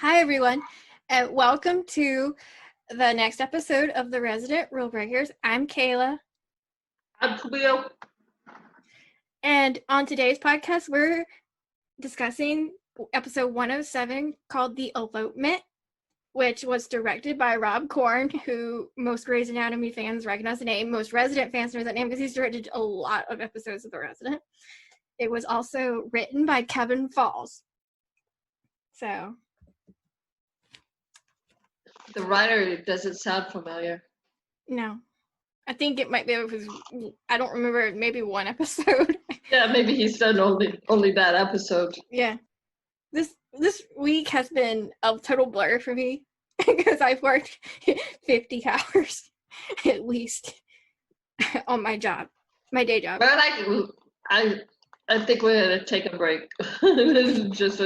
Hi, everyone, and welcome to the next episode of the Resident Rulebreakers. I'm Kayla. I'm Camille. And on today's podcast, we're discussing episode 107 called The Elopement, which was directed by Rob Corn, who most Grey's Anatomy fans recognize the name. Most Resident fans know that name because he's directed a lot of episodes of The Resident. It was also written by Kevin Falls. So... The writer doesn't sound familiar. No. I think it might be because I don't remember, maybe one episode. Yeah, maybe he's done only that episode. Yeah. This week has been a total blur for me because I've worked 50 hours at least on my job, my day job. But I think we're gonna take a break. This is just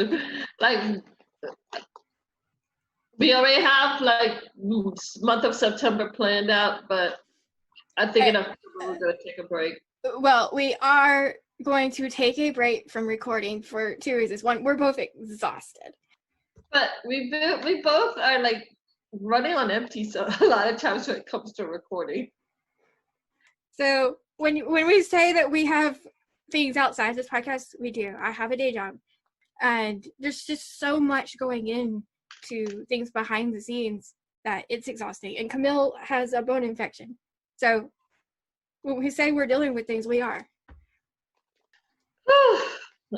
we already have month of September planned out, but I think in October we're gonna take a break. Well, we are going to take a break from recording for two reasons. One, we're both exhausted. But we both are running on empty, so a lot of times when it comes to recording. So when we say that we have things outside this podcast, we do. I have a day job, and there's just so much going in to things behind the scenes that it's exhausting. And Camille has a bone infection, so when we say we're dealing with things, we are.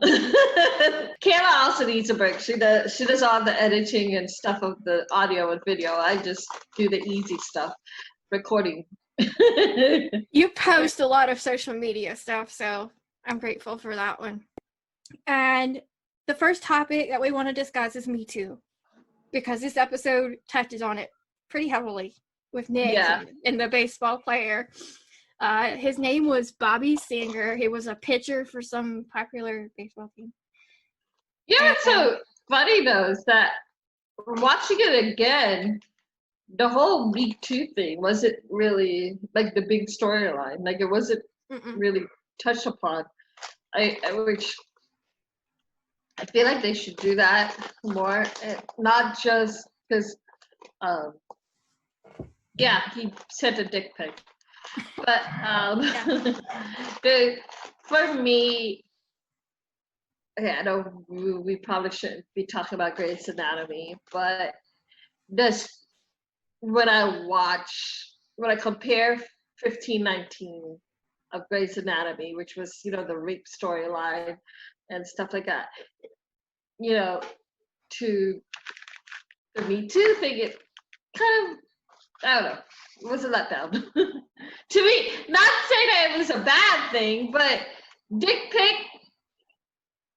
Kayla also needs a break. She does all the editing and stuff of the audio and video. I just do the easy stuff, recording. You post a lot of social media stuff, so I'm grateful for that one. And the first topic that we want to discuss is Me Too, because this episode touches on it pretty heavily with Nick and the baseball player. His name was Bobby Singer. He was a pitcher for some popular baseball team. Yeah, what's so funny though is that watching it again, the whole Me Too thing wasn't really the big storyline. It wasn't really touched upon. Which I feel like they should do that more, not just because, he sent a dick pic. But for me, I know we probably shouldn't be talking about Grey's Anatomy, but when I compare 1519 of Grey's Anatomy, which was the rape storyline and stuff like that, to the Me Too thing, it kind of, I don't know, it was a letdown. To me, not saying that it was a bad thing, but dick pic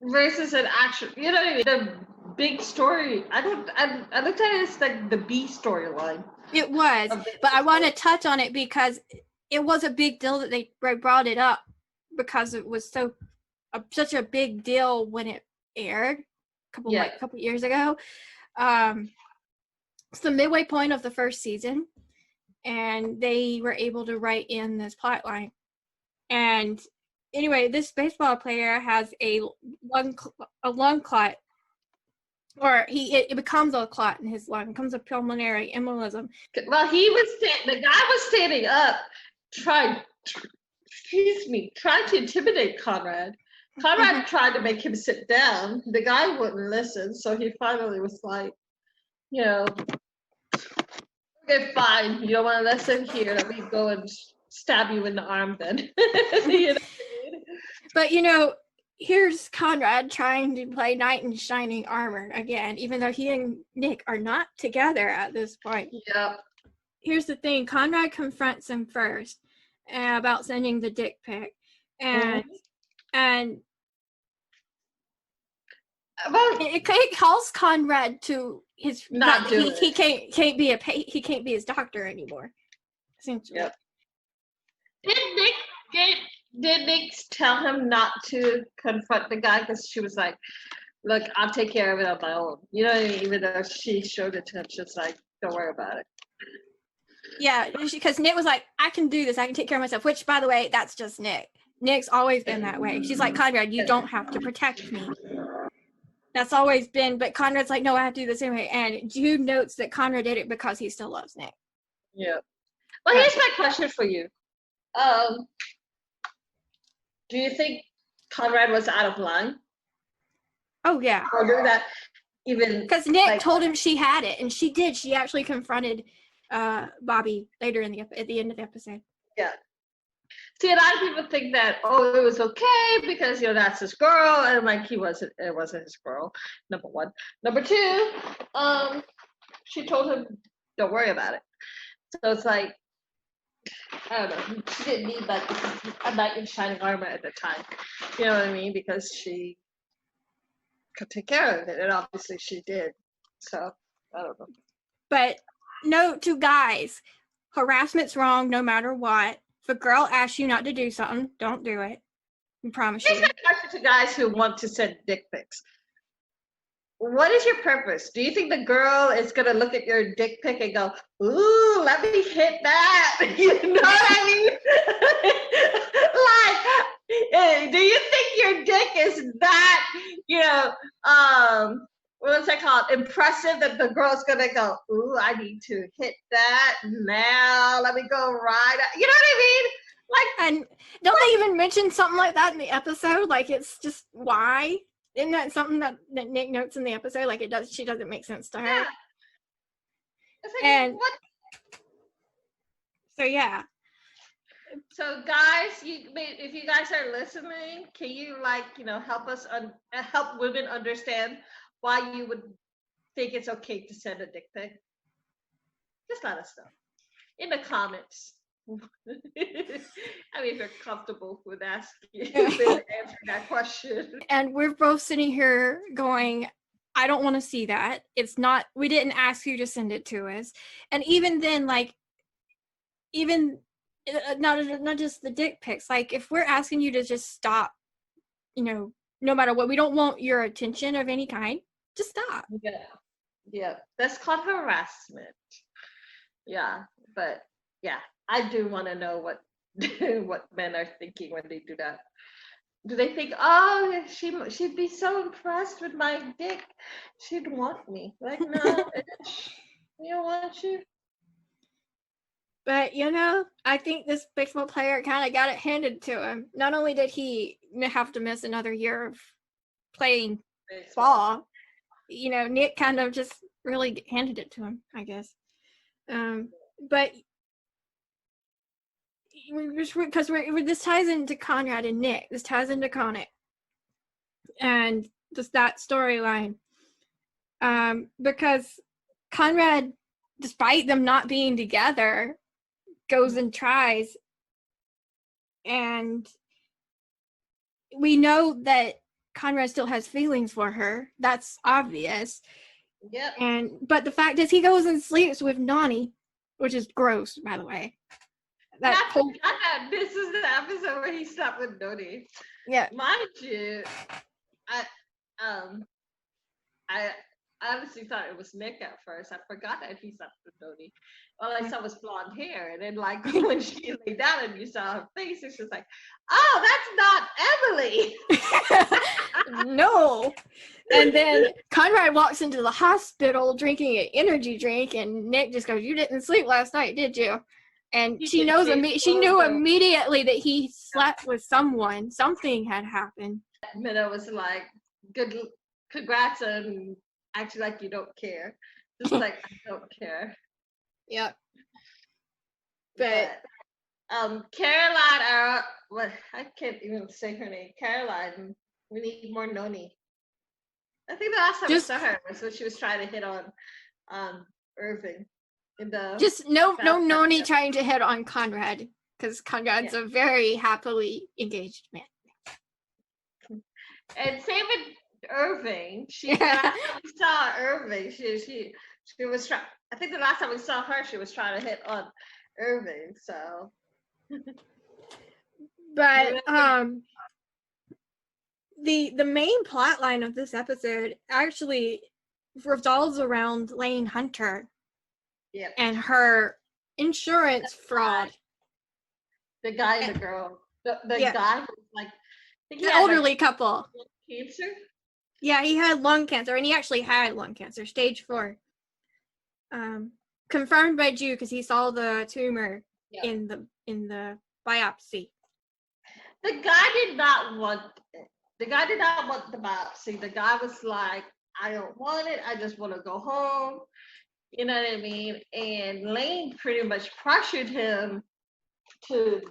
versus an actual, you know what I mean? The big story, I looked at it as the B storyline. It was, but I want to touch on it because it was a big deal that they brought it up because it was such a big deal when it aired a couple years ago. It's the midway point of the first season, and they were able to write in this plot line. And anyway, this baseball player has a lung clot, or it becomes a clot in his lung, becomes a pulmonary embolism. Well, the guy was standing up, trying to intimidate Conrad. Conrad tried to make him sit down. The guy wouldn't listen, so he finally was like, okay, fine. You don't want to listen? Here, let me go and stab you in the arm then. But, here's Conrad trying to play knight in shining armor again, even though he and Nick are not together at this point. Yeah. Here's the thing. Conrad confronts him first about sending the dick pic. And well, it calls Conrad to his not do he can't be his doctor anymore. Essentially. Yep. Did Nick tell him not to confront the guy because she was like, "Look, I'll take care of it on my own." Even though she showed it to him, she's like, "Don't worry about it." Yeah, because Nick was like, "I can do this. I can take care of myself." Which, by the way, that's just Nick. Nick's always been that way. She's like, "Conrad, you don't have to protect me." That's always been, but Conrad's like, no, I have to do this anyway. And Jude notes that Conrad did it because he still loves Nick. Yeah. Well, here's my question for you. Do you think Conrad was out of line? Oh, yeah. Or do that even... Because Nick told him she had it, and she did. She actually confronted Bobby later at the end of the episode. Yeah. See, a lot of people think that, it was okay because, that's his girl, and like it wasn't his girl, number one. Number two, she told him, don't worry about it. So it's like, I don't know, she didn't need like a knight in shining armor at the time. You know what I mean? Because she could take care of it, and obviously she did. So, I don't know. But note to guys, harassment's wrong no matter what. If a girl asks you not to do something, don't do it. I promise you. Here's my question to guys who want to send dick pics. What is your purpose? Do you think the girl is going to look at your dick pic and go, ooh, let me hit that? You know what I mean? Like, do you think your dick is that, what's that called? Impressive that the girl's going to go, ooh, I need to hit that now. Let me go right. You know what I mean? Like, and don't they even mention something like that in the episode? Like, it's just why? Isn't that something that Nick notes in the episode? Like, she doesn't make sense to her. Yeah. It's like, and what? So yeah. So guys, if you guys are listening, can you help women understand why you would think it's okay to send a dick pic? Just let us know in the comments. I mean, if you're comfortable with answering that question. And we're both sitting here going, I don't want to see that. We didn't ask you to send it to us. And even then, like, not just the dick pics, like, if we're asking you to just stop, no matter what, we don't want your attention of any kind, just stop. Yeah, that's called harassment. Yeah, but yeah, I do want to know what men are thinking when they do that. Do they think, oh, she'd be so impressed with my dick, she'd want me? Like, no, bitch, we don't want you. But I think this baseball player kind of got it handed to him. Not only did he have to miss another year of playing ball, Nick kind of just really handed it to him, I guess. But because this ties into Conrad and Nick. This ties into Connick. And just that storyline. Because Conrad, despite them not being together, goes and tries. And we know that Conrad still has feelings for her. That's obvious. Yep. But the fact is, he goes and sleeps with Noni, which is gross, by the way. This is the episode where he slept with Noni. Yeah. Mind you, I honestly thought it was Nick at first. I forgot that he slept with Noni. All I saw was blonde hair, and then like when she lay down and you saw her face, it's just like, oh, that's not Emily. No. And then Conrad walks into the hospital drinking an energy drink, and Nick just goes, "You didn't sleep last night, did you?" And she knew immediately that he slept with someone. Something had happened. Minna was like, "Good, congrats," and acting like you don't care. Just like, I don't care. Yep. But Caroline, I can't even say her name. Caroline, we need more Noni. I think the last time we saw her was when she was trying to hit on Irving. No Noni trying to hit on Conrad, because Conrad's a very happily engaged man. And same with Irving. We saw Irving. She was trying. I think the last time we saw her, she was trying to hit on Irving. So, but the main plot line of this episode actually revolves around Lane Hunter. Yep. And her insurance fraud. The guy and the girl. The guy was like, the elderly couple. Cancer. Yeah, he had lung cancer, and he actually had lung cancer, stage 4. Confirmed by Jude because he saw the tumor in the biopsy. The guy did not want the biopsy. The guy was like, I don't want it. I just want to go home. You know what I mean? And Lane pretty much pressured him to,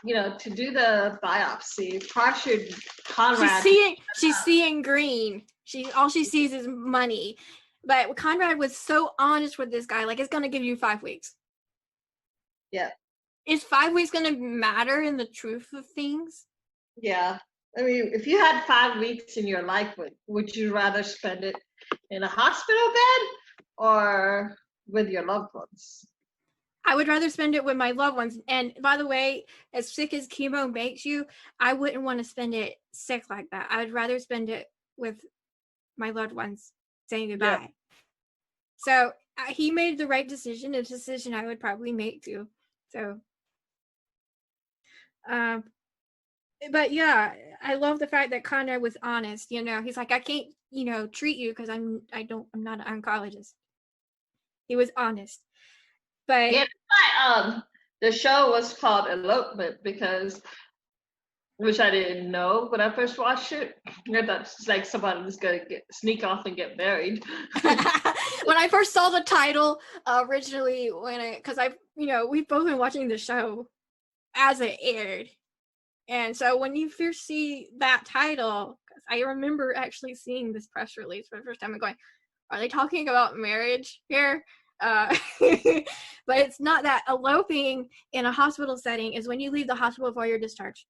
to do the biopsy. Pressured Conrad. She's seeing green. All she sees is money. But Conrad was so honest with this guy, like, it's gonna give you 5 weeks. Yeah. Is 5 weeks gonna matter in the truth of things? Yeah. I mean, if you had 5 weeks in your life, would you rather spend it in a hospital bed or with your loved ones? I would rather spend it with my loved ones. And by the way, as sick as chemo makes you, I wouldn't want to spend it sick like that. I would rather spend it with my loved ones saying goodbye. Yeah. So he made the right decision, a decision I would probably make too. So, but yeah, I love the fact that Conrad was honest. He's like, I can't, treat you because I'm not an oncologist. He was honest. But yeah, the show was called Elopement because, which I didn't know when I first watched it. I thought it's like somebody was gonna sneak off and get married. When I first saw the title originally, because we've both been watching the show as it aired, and so when you first see that title, I remember actually seeing this press release for the first time and going, "Are they talking about marriage here?" But it's not that. Eloping in a hospital setting is when you leave the hospital before you're discharged.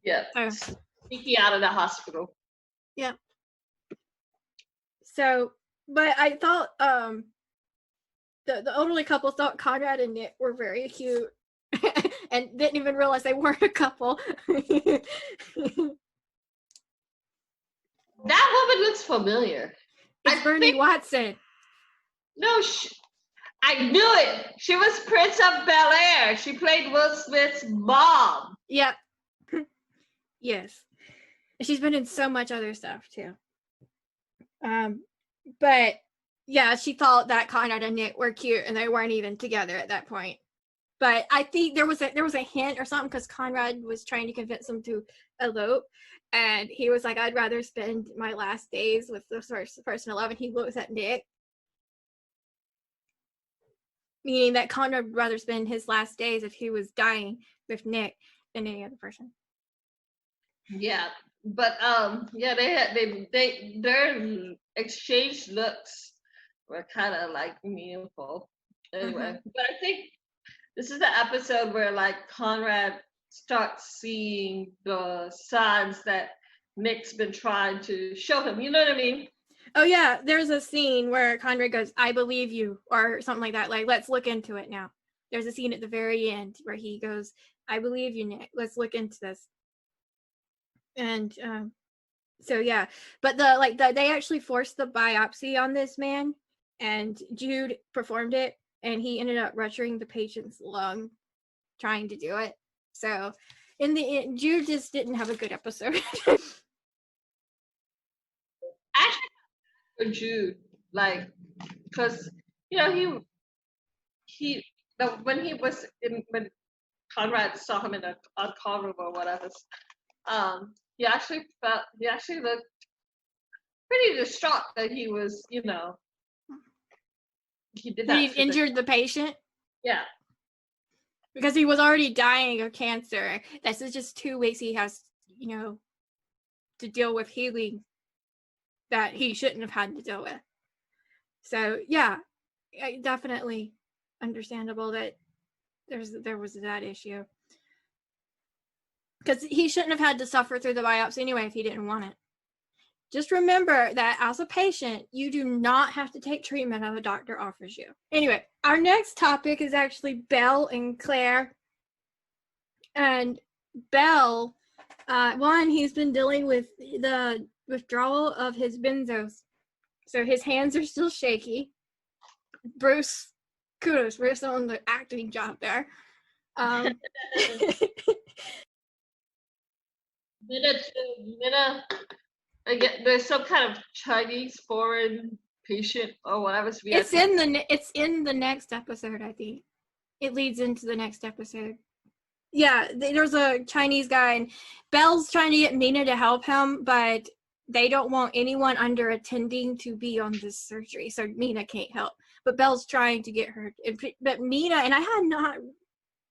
Yeah. Sneaking out of the hospital. Yeah. So, but I thought the elderly couple thought Conrad and Nick were very cute and didn't even realize they weren't a couple. That woman looks familiar. It's Bernie Watson. No, I knew it. She was Prince of Bel-Air. She played Will Smith's mom. Yep. Yes. She's been in so much other stuff too. But yeah, she thought that Conrad and Nick were cute and they weren't even together at that point. But I think there was a hint or something because Conrad was trying to convince him to elope, and he was like, "I'd rather spend my last days with the first person I love," and he looks at Nick, meaning that Conrad would rather spend his last days if he was dying with Nick than any other person. Yeah, but yeah, their exchange looks were kind of like meaningful. Anyway, but I think this is the episode where like Conrad starts seeing the signs that Nick's been trying to show him. You know what I mean? Oh yeah, there's a scene where Conrad goes, "I believe you," or something like that. Like, let's look into it now. There's a scene at the very end where he goes, "I believe you, Nick. Let's look into this." And so yeah, but they actually forced the biopsy on this man, and Jude performed it, and he ended up rupturing the patient's lung trying to do it. So in the end, Jude just didn't have a good episode. Actually, for Jude, like, because when Conrad saw him in a car room or whatever, he actually looked pretty distraught that he was, he did that. He injured the patient? Yeah. Because he was already dying of cancer. This is just 2 weeks he has, to deal with healing that he shouldn't have had to deal with. So yeah, definitely understandable that there was that issue. Because he shouldn't have had to suffer through the biopsy anyway if he didn't want it. Just remember that as a patient, you do not have to take treatment that a doctor offers you. Anyway, our next topic is actually Belle and Claire. And Belle, he's been dealing with the withdrawal of his benzos. So his hands are still shaky. Bruce, kudos, Bruce on the acting job there. Minna Again, there's some kind of Chinese foreign patient or whatever. So it's in the next episode, I think. It leads into the next episode. Yeah, there's a Chinese guy, and Belle's trying to get Mina to help him, but they don't want anyone under attending to be on this surgery, so Mina can't help. But Belle's trying to get her. But Mina, and I had not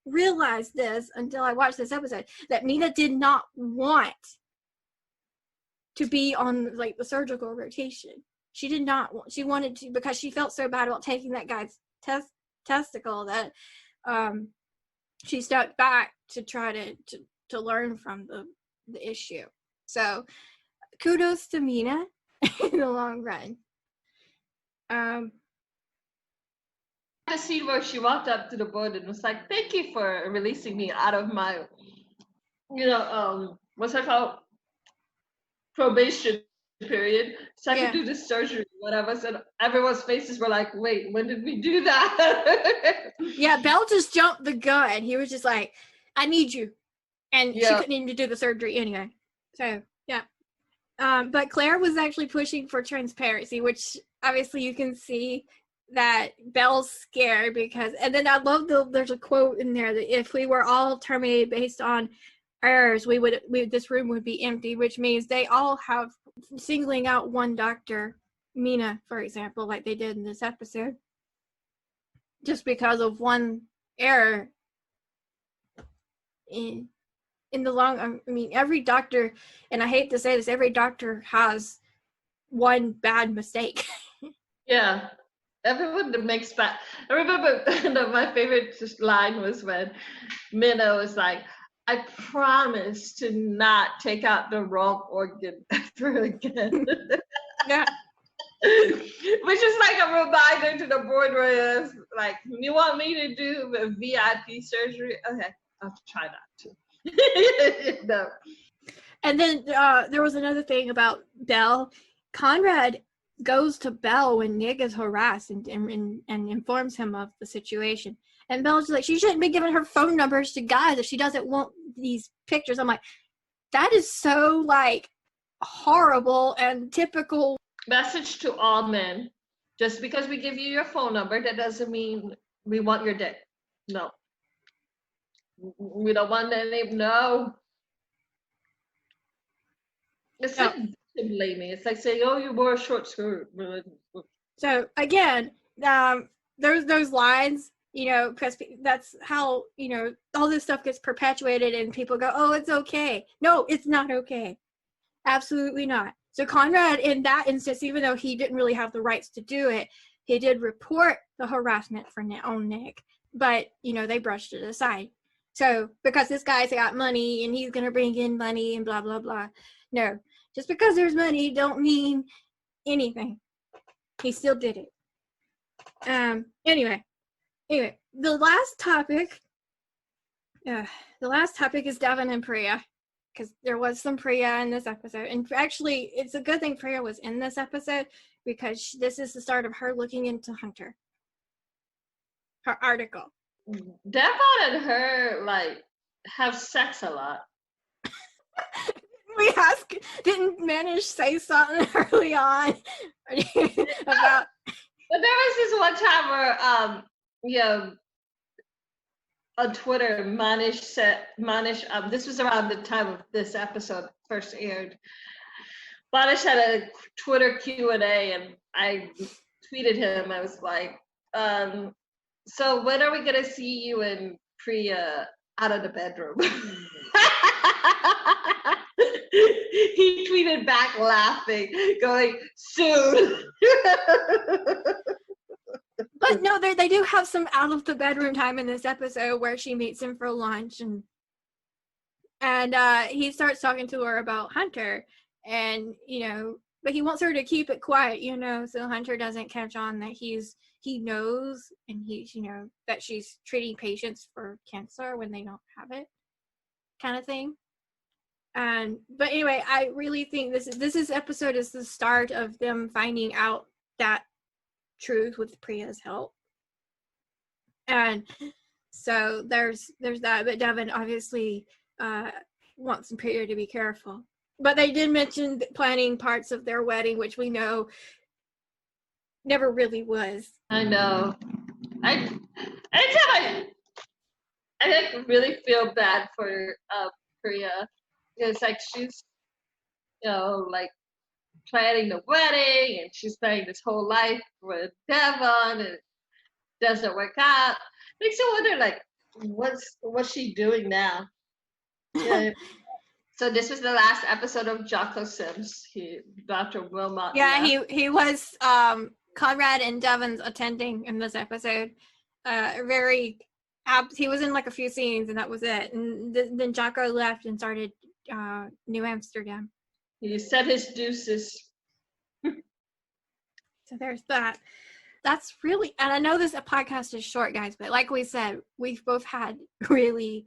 realized this until I watched this episode, that Mina did not want to be on like the surgical rotation. She did not want. She wanted to because she felt so bad about taking that guy's testicle that she stepped back to try to learn from the issue. So kudos to Mina in the long run. The scene where she walked up to the board and was like, "Thank you for releasing me out of my, what's that called? Probation period, so I could do this surgery, whatever." So everyone's faces were like, "Wait, when did we do that?" Yeah, Belle just jumped the gun. He was just like, "I need you," and she couldn't even do the surgery anyway. So yeah, but Claire was actually pushing for transparency, which obviously you can see that Belle's scared because, and then I love there's a quote in there that if we were all terminated based on errors, this room would be empty, which means they all have singling out one doctor, Mina, for example, like they did in this episode, just because of one error. In the long, I mean, every doctor, and I hate to say this, every doctor has one bad mistake. Yeah. Everyone that makes bad. I remember my favorite line was when Minna was like, "I promise to not take out the wrong organ ever again." Yeah. Which is like a reminder to the board where it's like, "You want me to do a VIP surgery? Okay, I'll try not to." No. And then there was another thing about Belle. Conrad goes to Belle when Nick is harassed and informs him of the situation. And Belle's like, she shouldn't be giving her phone numbers to guys if she doesn't want these pictures. I'm like, that is so like horrible and typical. Message to all men: just because we give you your phone number, that doesn't mean we want your dick. No. We don't want any. No. It's like victim blaming. It's like saying, "Oh, you wore a short skirt." So again, there's those lines, because that's how, all this stuff gets perpetuated and people go, "Oh, it's okay." No, it's not okay. Absolutely not. So Conrad, in that instance, even though he didn't really have the rights to do it, he did report the harassment on Nick, but they brushed it aside. So because this guy's got money and he's gonna bring in money and blah blah blah. No, just because there's money don't mean anything. He still did it. Anyway, the last topic is Devin and Priya, because there was some Priya in this episode, and actually it's a good thing Priya was in this episode because this is the start of her looking into Hunter. Her article. Devon and her have sex a lot. Didn't Manish say something early on about? But there was this one time where on Twitter, Manish, this was around the time of this episode first aired. Manish had a Twitter Q&A, and I tweeted him. I was like, "So when are we gonna see you and Priya out of the bedroom?" He tweeted back laughing, going, "Soon." But no, they do have some out of the bedroom time in this episode where she meets him for lunch, and he starts talking to her about Hunter, and but he wants her to keep it quiet, so Hunter doesn't catch on that he knows, and he's that she's treating patients for cancer when they don't have it, kind of thing. But anyway, I really think this episode is the start of them finding out that truth with Priya's help. And so there's that, but Devin obviously wants Priya to be careful. But they did mention planning parts of their wedding, which we know never really was. I know. Anytime I like really feel bad for Priya because like she's like planning the wedding and she's planning this whole life with Devon and it doesn't work out. Makes you wonder like what's she doing now? Yeah. So this was the last episode of Jocko Sims. Dr. Wilmot. Yeah, he was Conrad and Devon's attending in this episode. He was in like a few scenes and that was it. And then Jocko left and started New Amsterdam. He said his deuces. So there's that. That's really, and I know this podcast is short, guys, but like we said, we've both had really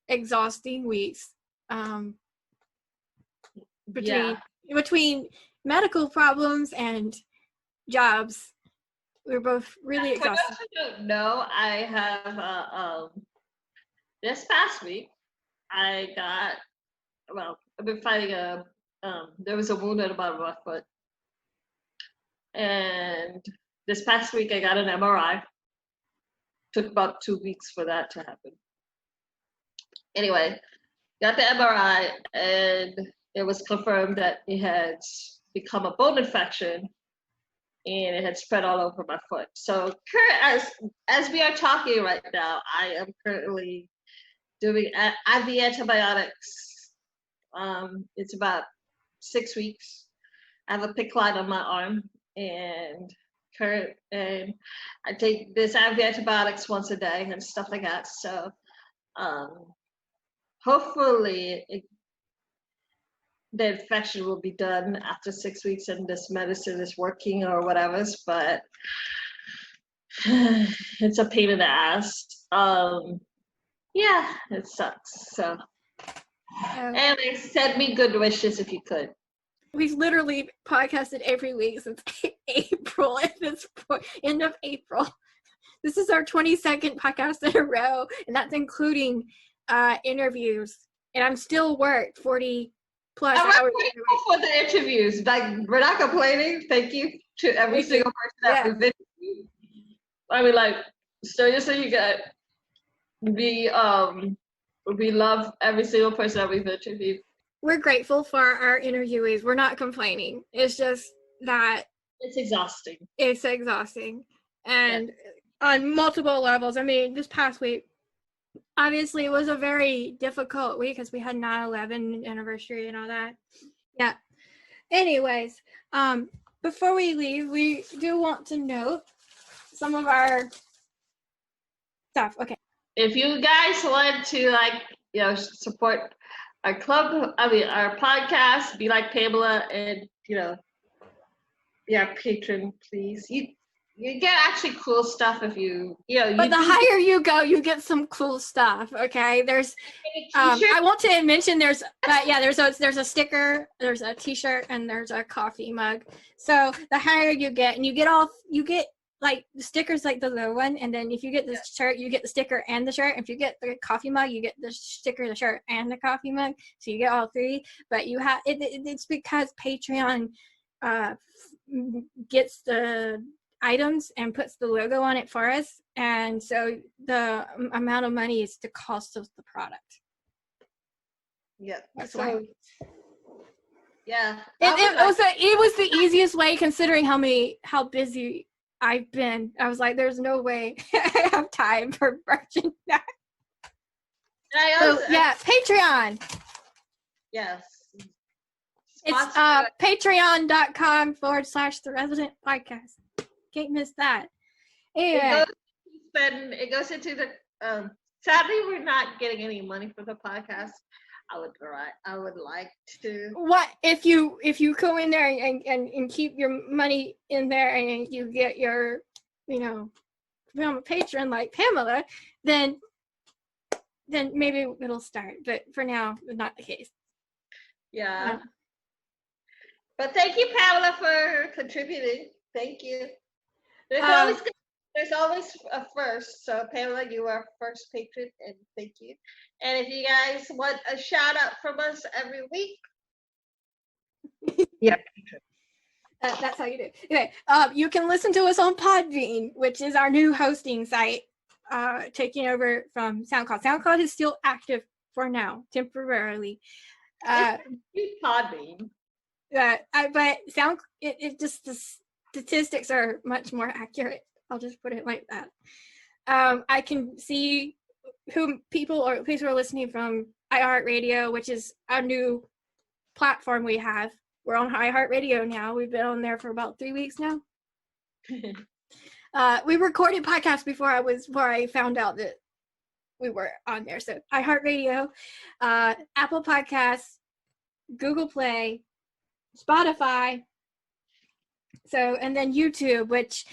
exhausting weeks. Between medical problems and jobs, we're both really exhausted. For those who don't know, I have this past week I've been fighting there was a wound at the bottom of my foot, and this past week I got an MRI. Took about 2 weeks for that to happen. Anyway, got the MRI and it was confirmed that it had become a bone infection and it had spread all over my foot. So as we are talking right now, I am currently doing IV antibiotics. It's about 6 weeks. I have a PIC line on my arm and I take this IV antibiotics once a day and stuff like that. So hopefully the infection will be done after 6 weeks and this medicine is working or whatever, but it's a pain in the ass. Yeah, it sucks. So anyway, send me good wishes if you could. We've literally podcasted every week since April at this point, end of April. This is our 22nd podcast in a row, and that's including interviews. And I'm still worked 40 plus hours. I'm grateful for the interviews. Like, we're not complaining. Thank you to every single person that we've interviewed. I mean, like, seriously, you got we love every single person that we've interviewed. We're grateful for our interviewees. We're not complaining. It's just that it's exhausting. It's exhausting. And on multiple levels. I mean, this past week, obviously, it was a very difficult week because we had 9/11 anniversary and all that. Yeah. Anyways, before we leave, we do want to note some of our stuff. Okay. If you guys want to support our club, our podcast, be like Pamela and patron, please. You get actually cool stuff if But the higher you go, you get some cool stuff. Okay, there's I want to mention there's a sticker, there's a t-shirt, and there's a coffee mug. So the higher you get, and you get like the stickers like the low one, and then if you get the shirt, you get the sticker and the shirt. If you get the coffee mug, you get the sticker, the shirt, and the coffee mug. So you get all three. But you have it's because Patreon gets the items and puts the logo on it for us, and so the amount of money is the cost of the product. Yeah, that's why. Yeah, it was the easiest way considering how busy I've been. I was like, there's no way I have time for merchandise. Patreon. Yes. It's patreon.com/The Resident Podcast. Can't miss that. Anyway. It goes into the sadly we're not getting any money for the podcast. I would like to. What if you go in there and keep your money in there and you get your become a patron like Pamela, then maybe it'll start. But for now, not the case. Yeah. But thank you, Pamela, for contributing. Thank you. There's always a first. So Pamela, you are first patron, and thank you. And if you guys want a shout out from us every week, Yeah. That's how you do it. Anyway, you can listen to us on Podbean, which is our new hosting site, taking over from SoundCloud. SoundCloud is still active for now, temporarily. Podbean. But it just, the statistics are much more accurate. I'll just put it like that. I can see who people are listening from iHeartRadio, which is a new platform we have. We're on iHeartRadio now. We've been on there for about 3 weeks now. We recorded podcasts before I found out that we were on there. So iHeartRadio, Apple Podcasts, Google Play, Spotify. So, and then YouTube, which,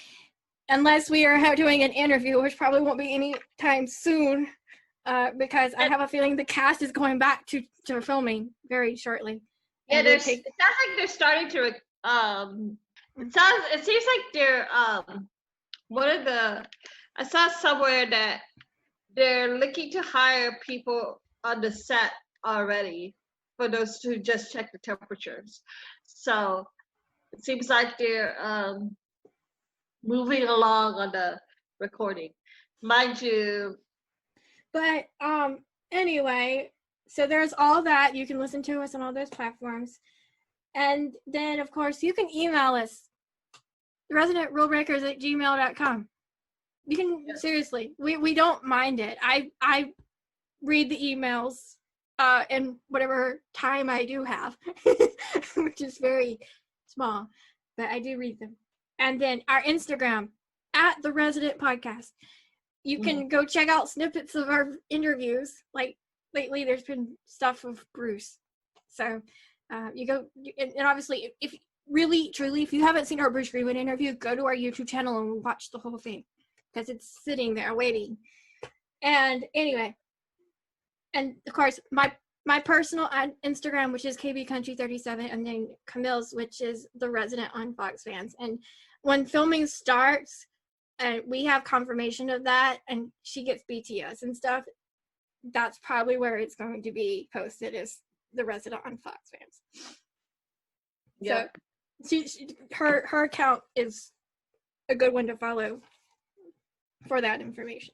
unless we are doing an interview, which probably won't be anytime soon, because I have a feeling the cast is going back to filming very shortly. Yeah, it sounds like they're starting to. It seems like they're I saw somewhere that they're looking to hire people on the set already for those who just check the temperatures. So it seems like they're moving along on the recording, mind you. But anyway, so there's all that. You can listen to us on all those platforms. And then, of course, you can email us, residentRulebreakers@gmail.com. You can, seriously, we don't mind it. I read the emails in whatever time I do have, which is very small, but I do read them. And then our Instagram, @TheResidentPodcast. You can go check out snippets of our interviews. Like lately, there's been stuff with Bruce. So you go, and obviously, if really, truly, if you haven't seen our Bruce Greenwood interview, go to our YouTube channel and watch the whole thing, because it's sitting there waiting. And anyway, and of course, my personal Instagram, which is KBCountry37, and then Camille's, which is The Resident on Fox Fans. And when filming starts, and we have confirmation of that, and she gets BTS and stuff, that's probably where it's going to be posted, is The Resident on Fox Fans. Yeah. So her account is a good one to follow for that information.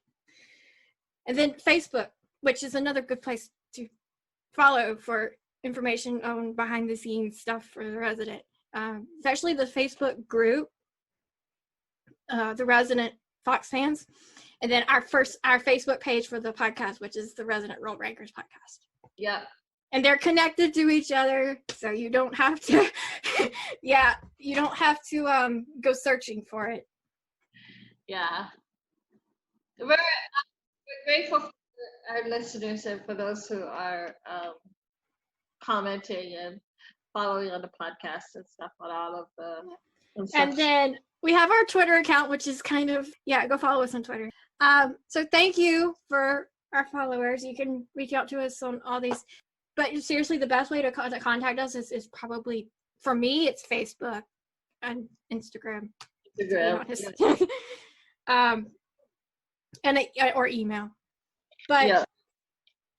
And then Facebook, which is another good place to follow for information on behind the scenes stuff for The Resident. Especially the Facebook group, The Resident Fox Fans, and then our Facebook page for the podcast, which is The Resident Rulebreakers podcast. Yeah. And they're connected to each other, so you don't have to you don't have to go searching for it. Yeah. We're grateful for our listeners and for those who are commenting and following on the podcast and stuff on all of the. And then we have our Twitter account, which is kind of, go follow us on Twitter. So thank you for our followers. You can reach out to us on all these. But seriously, the best way to contact us is probably, for me, it's Facebook and Instagram. Or email. But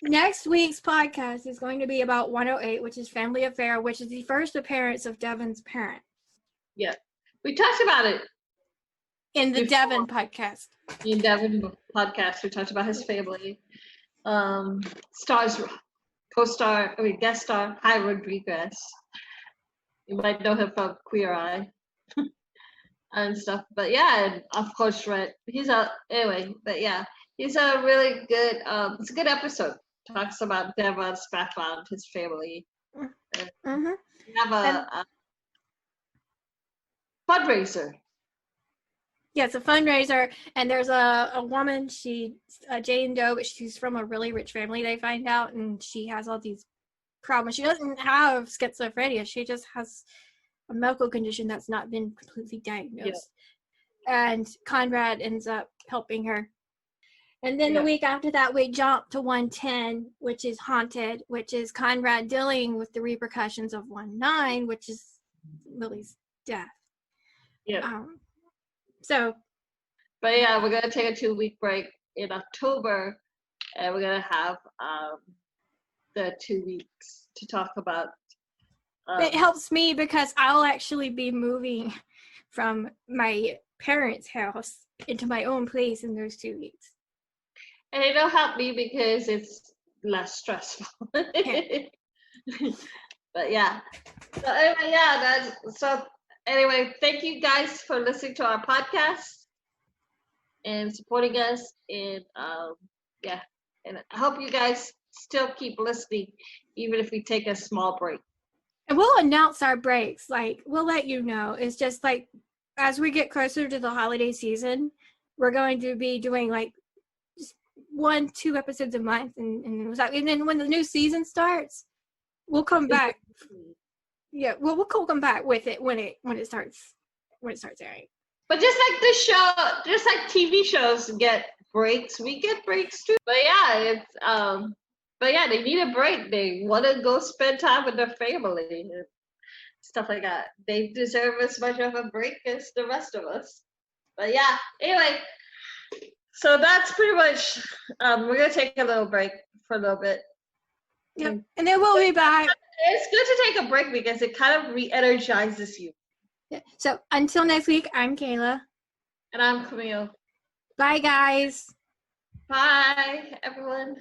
next week's podcast is going to be about 108, which is Family Affair, which is the first appearance of Devin's parent. Yeah. We talked about it in the Devin podcast. In Devin podcast, we talked about his family. Guest star, Rulebreakers. You might know him from Queer Eye and stuff. But yeah, and of course, Red. He's a really good. It's a good episode. Talks about Devin's background, his family. We have a fundraiser. Yeah, it's a fundraiser, and there's a woman, Jane Doe, but she's from a really rich family, they find out, and she has all these problems. She doesn't have schizophrenia, she just has a medical condition that's not been completely diagnosed. Yeah. And Conrad ends up helping her. And then the week after that, we jump to 110, which is Haunted, which is Conrad dealing with the repercussions of 19, which is Lily's death. Yeah. But yeah, we're gonna take a 2-week break in October, and we're gonna have the 2 weeks to talk about It helps me because I'll actually be moving from my parents' house into my own place in those 2 weeks. And it'll help me because it's less stressful. Yeah. But yeah. So anyway, thank you guys for listening to our podcast and supporting us. And and I hope you guys still keep listening, even if we take a small break. And we'll announce our breaks. Like, we'll let you know. It's just like, as we get closer to the holiday season, we're going to be doing like just 1-2 episodes a month. And then when the new season starts, we'll come back. Yeah, we'll come back with it when it starts airing. But just like this show, just like TV shows get breaks, we get breaks too. But yeah, they need a break. They want to go spend time with their family and stuff like that. They deserve as much of a break as the rest of us. But yeah, anyway, so that's pretty much. We're gonna take a little break for a little bit. Yep, and then we'll be back. It's good to take a break because it kind of re-energizes you. Yeah. So until next week, I'm Kayla. And I'm Camille. Bye, guys. Bye, everyone.